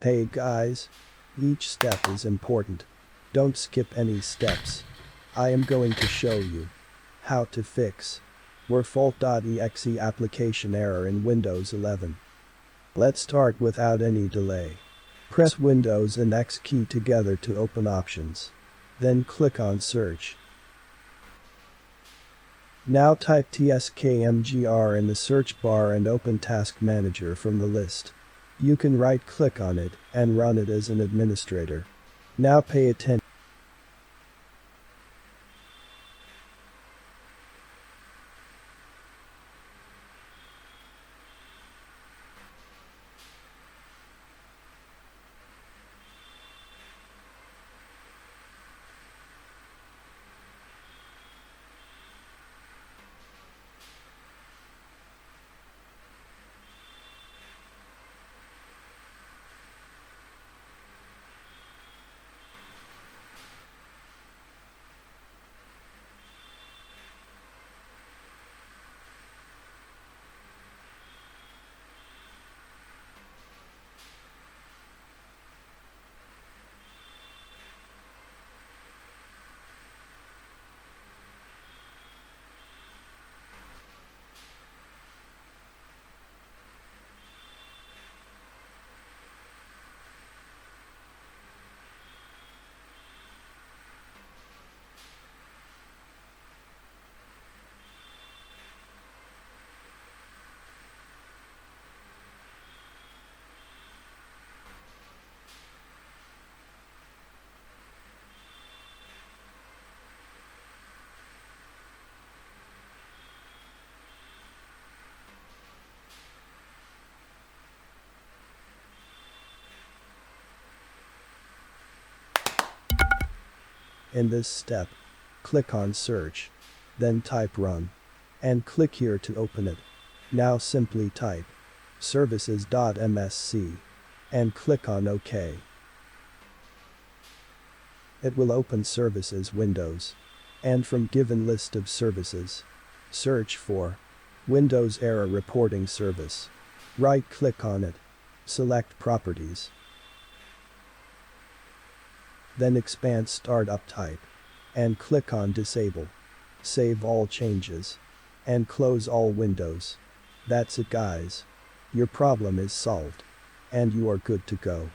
Hey guys. Each step is important. Don't skip any steps. I am going to show you how to fix Werfault.exe application error in Windows 11. Let's start without any delay. Press Windows and X key together to open options. Then click on search. Now type tskmgr in the search bar and open Task Manager from the list. You can right-click on it and run it as an administrator. Now pay attention. In this step, click on search. Then type run. And click here to open it. Now simply type services.msc and click on OK. It will open Services windows. And from given list of services, search for Windows Error Reporting Service. Right-click on it. Select Properties. Then expand Startup Type. And click on Disable. Save all changes. And close all windows. That's it guys. Your problem is solved. And you are good to go.